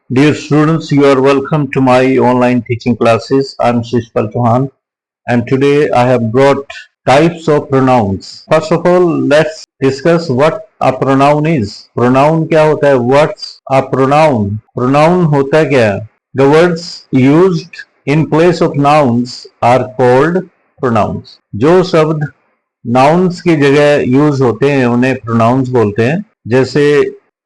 Dear students, you are welcome to my online teaching classes. I'm Shishpal Chauhan, and today I have brought types of pronouns. First of all, let's discuss what a pronoun is. Pronoun क्या होता है? What's a pronoun? Pronoun होता क्या है? The words used in place of nouns are called pronouns. जो शब्द nouns की जगह यूज होते हैं उन्हें pronouns बोलते हैं. जैसे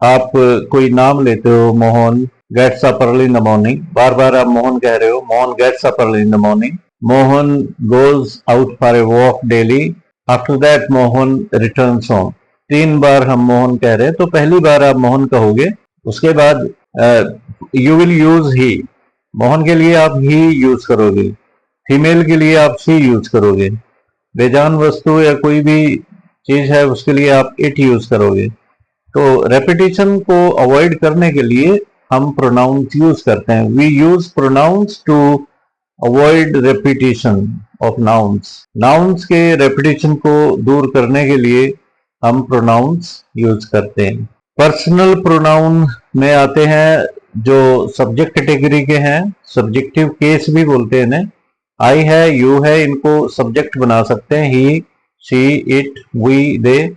आप कोई नाम लेते हो, Mohan gets up early in the morning. बार बार आप मोहन कह रहे हो, Mohan gets up early in the morning. Mohan goes out for a walk daily. After that Mohan returns home. 3 बार हम मोहन कह रहे हैं, तो पहली बार आप मोहन कहोगे, उसके बाद you will use he. Mohan के लिए आप he यूज करोगे, फीमेल के लिए आप she यूज करोगे, बेजान वस्तु या कोई भी चीज है उसके लिए आप it यूज करोगे. तो रेपिटेशन को अवॉइड करने के लिए हम प्रोनाउंस यूज करते हैं. We use pronouns to avoid repetition of nouns. Nouns के रेपिटेशन को दूर करने के लिए हम प्रोनाउंस यूज करते हैं. पर्सनल प्रोनाउन में आते हैं जो सब्जेक्ट कैटेगरी के हैं. सब्जेक्टिव केस भी बोलते हैं इन्हें. आई है, यू है, इनको सब्जेक्ट बना सकते हैं. He, she, it, we, they,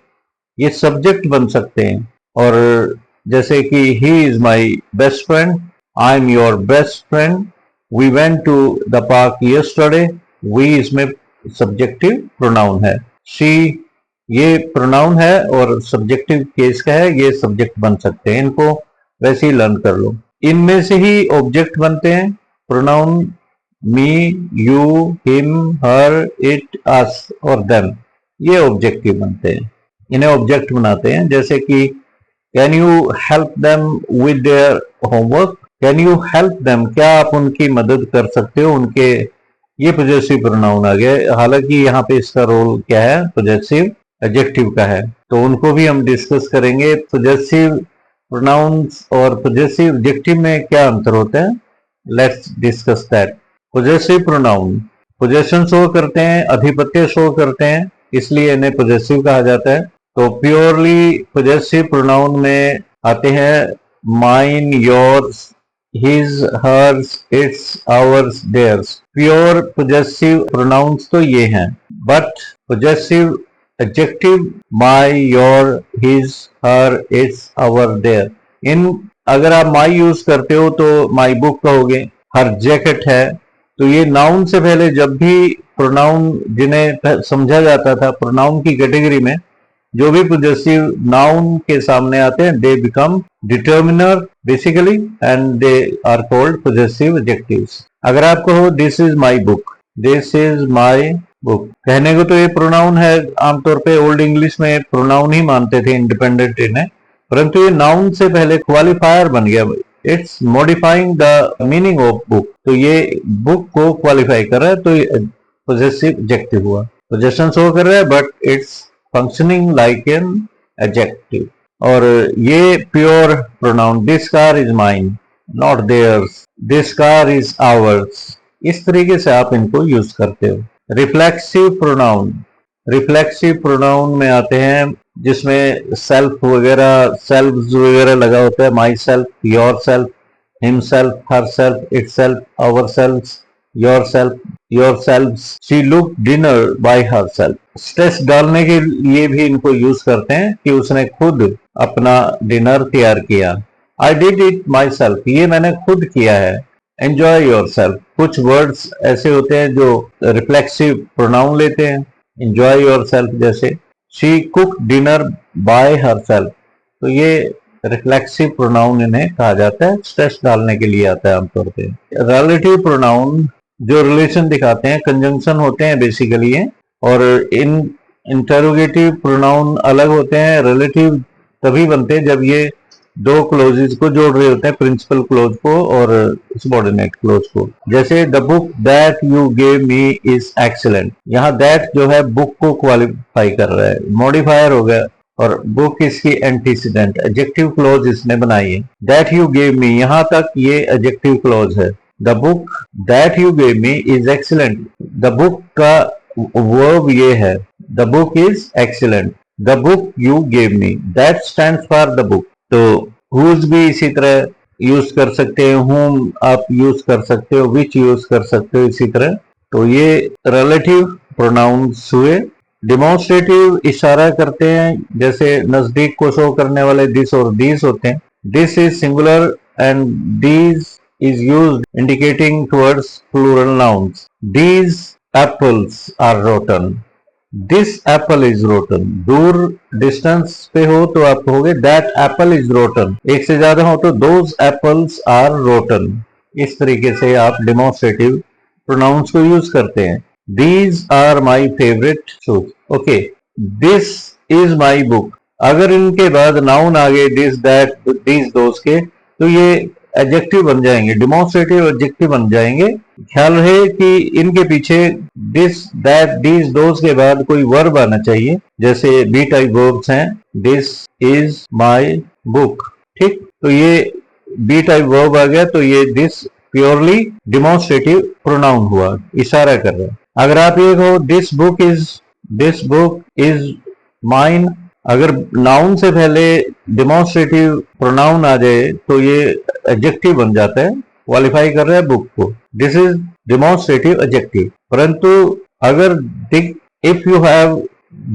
ये सब्जेक्ट बन सकते हैं. और जैसे कि he is my best friend, I am your best friend, we went to the park yesterday, we इसमें सब्जेक्टिव प्रोनाउन है. शी ये प्रोनाउन है और सब्जेक्टिव केस का है, ये सब्जेक्ट बन सकते हैं. इनको वैसे ही लर्न कर लो. इनमें से ही ऑब्जेक्ट बनते हैं pronoun. Me, you, him, her, it, us और देम, ये ऑब्जेक्टिव बनते हैं. इन्हें ऑब्जेक्ट बनाते हैं. जैसे कि can you help them with their homework. Can you help them, क्या आप उनकी मदद कर सकते हो उनके, ये पॉजेसिव प्रोनाउन आ गया. हालांकि यहाँ पे इसका रोल क्या है, पॉजेसिव एडजेक्टिव का है, तो उनको भी हम डिस्कस करेंगे. पॉजेसिव प्रोनाउंस और पॉजेसिव एडजेक्टिव में क्या अंतर होता है, let's discuss that. Possessive pronoun possession show करते हैं, अधिपत्य शो करते हैं, इसलिए इन्हें पॉजेसिव कहा जाता है. तो प्योरली पॉजेसिव प्रोनाउन में आते हैं mine, yours, his, hers, its, ours, theirs. Pure possessive pronouns तो ये हैं. But possessive adjective my, your, his, her, its, our, their, इन अगर आप माई यूज करते हो तो माई बुक कहोगे. हर जैकेट है, तो ये नाउन से पहले जब भी प्रोनाउन जिन्हें समझा जाता था प्रोनाउन की कैटेगरी में, जो भी पॉजेसिव नाउन के सामने आते हैं they become determiner basically and they are called possessive adjectives. अगर आप कहो this is my book, this is my book, कहने को तो ये प्रोनाउन है. आमतौर पे ओल्ड इंग्लिश में प्रोनाउन ही मानते थे इंडिपेंडेंट इन्हें, परंतु ये नाउन से पहले क्वालिफायर बन गया. It's modifying the meaning of book, तो ये बुक को क्वालिफाई कर रहा है, तो पॉजेसिव एडजेक्टिव हुआ. पोजेशन शो कर रहा है but it's functioning like an adjective. और ये pure pronoun, this car is mine, not theirs, this car is ours, इस तरीके से आप इनको यूज करते हो. रिफ्लेक्सिव प्रोनाउन, रिफ्लेक्सिव प्रोनाउन में आते हैं जिसमें सेल्फ वगैरह, सेल्फ वगैरह लगा होता है. Myself, yourself, himself, herself, itself, ourself, yourself, yourself. She look dinner by herself. Stress डालने के लिए भी इनको यूज करते हैं कि उसने खुद अपना डिनर तैयार किया. I did it my self, ये मैंने खुद किया है. एंजॉय योर सेल्फ, कुछ वर्ड्स ऐसे होते हैं जो रिफ्लेक्सिव प्रोनाउन लेते हैं. एंजॉय योर सेल्फ जैसे she cook dinner by her self, तो ये रिफ्लेक्सिव प्रोनाउन इन्हें कहा जाता है. स्ट्रेस डालने के लिए आता है आमतौर पे. रिलेटिव प्रोनाउन जो रिलेशन दिखाते हैं, कंजंक्शन होते हैं बेसिकली ये. और इन इंटरोगेटिव प्रोनाउन अलग होते हैं. रिलेटिव तभी बनते हैं जब ये दो क्लोजेस को जोड़ रहे होते हैं, प्रिंसिपल क्लोज को और सबऑर्डिनेट क्लोज को. जैसे the book that you gave me is excellent, यहाँ दैट जो है बुक को क्वालिफाई कर रहा है, मॉडिफायर हो गया, और बुक इसकी एंटीसीडेंट, एडजेक्टिव क्लोज इसने बनाई है. दैट यू गेव मी, यहाँ तक ये एडजेक्टिव क्लोज है. The book that you gave me is excellent, the book का वर्ब ये है, the book is excellent. The book you gave me, that stands for the book. तो whose भी इसी तरह यूज कर सकते हैं, whom आप यूज कर सकते हो, which यूज कर सकते हो, इसी तरह। तो ये रिलेटिव प्रोनाउंस हुए। डिमॉन्स्ट्रेटिव इशारा करते हैं, जैसे नजदीक को शो करने वाले दिस और दीज होते हैं। This is singular and these is used indicating towards plural nouns. These apples are rotten. This apple is rotten. दूर डिस्टेंस पे हो तो आप कहोगे that apple is rotten. एक से ज्यादा हो तो those apples are rotten. इस तरीके से आप demonstrative pronouns को यूज करते हैं। These are my favorite shoes. Okay. This is my book. अगर इनके बाद नाउन आ गए दिस दैट दिस दोस के, तो ये एडजेक्टिव बन जाएंगे, डिमॉन्स्ट्रेटिव एडजेक्टिव बन जाएंगे। ख्याल रहे कि इनके पीछे दिस दैट दिस दोस के बाद कोई वर्ब आना चाहिए, जैसे बी टाइप वर्ब्स हैं, दिस इज माय बुक। ठीक, तो ये बी टाइप वर्ब आ गया, तो ये दिस प्योरली डिमॉन्स्ट्रेटिव प्रोनाउन हुआ, इशारा कर रहा है। अगर आप ये कहो दिस बुक इज माइन, अगर नाउन से पहले डिमॉन्स्ट्रेटिव प्रोनाउन आ जाए तो ये एडजेक्टिव बन जाता है, क्वालिफाई कर रहा है बुक को। This is demonstrative adjective. परंतु अगर if you have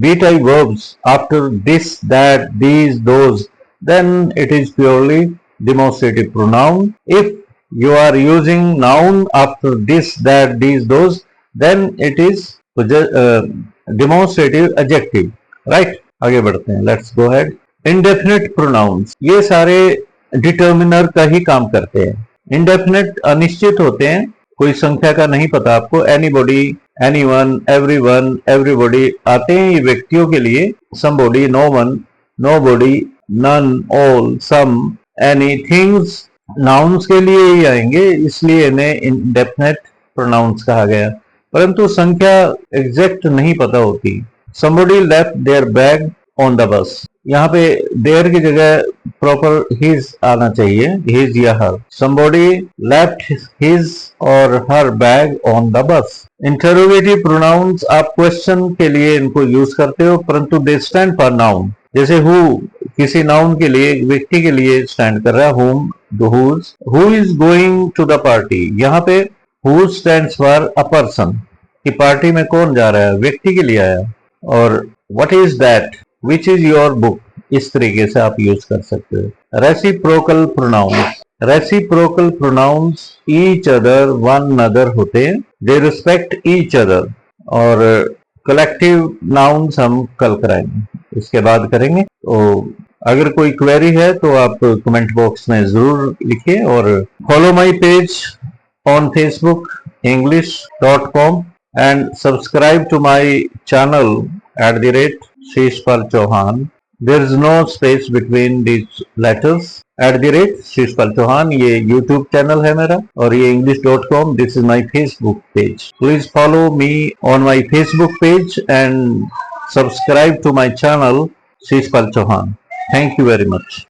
be type verbs after this that these those, then it is purely demonstrative pronoun. If you are using noun after this, that, these, those, then it is demonstrative adjective. Right? आगे बढ़ते हैं, let's go ahead. Indefinite pronouns, ये सारे determiner का ही काम करते हैं। Indefinite अनिश्चित होते हैं, कोई संख्या का नहीं पता आपको। एनीबॉडी, एनीवन, एवरीवन, एवरीबॉडी आते हैं ये व्यक्तियों के लिए। Somebody, no one, nobody, none, all, some, any, things nouns के लिए ही आएंगे, इसलिए इन्हें इंडेफिनिट प्रोनाउंस कहा गया। परंतु संख्या एग्जैक्ट नहीं पता होती। Somebody left their bag on the bus. यहाँ पे देयर की जगह प्रॉपर his आना चाहिए, his या her. Somebody left his और her bag on the bus. Interrogative pronouns आप क्वेश्चन के लिए इनको यूज करते हो, परंतु they stand for noun. जैसे who किसी नाउन के लिए, व्यक्ति के लिए स्टैंड कर रहा है, whom, the whose. Who is going to the party? यहाँ पे who stands for a person, कि पार्टी में कौन जा रहा है, व्यक्ति के लिए आया। और what is that, which is your book, इस तरीके से आप यूज कर सकते हो। Reciprocal pronouns, reciprocal pronouns each other, one other होते हैं, दे रिस्पेक्ट ईच अदर। और कलेक्टिव नाउन्स हम कल कराएंगे, इसके बाद करेंगे। तो अगर कोई क्वेरी है तो आप कमेंट बॉक्स में जरूर लिखिए, और follow my page on Facebook english.com and subscribe to my channel @Shishpal Chauhan. There is no space between these letters. @Shishpal Chauhan ये YouTube channel है मेरा, और ये english.com, this is my Facebook page. Please follow me on my Facebook page and subscribe to my channel Shishpal Chauhan. Thank you very much.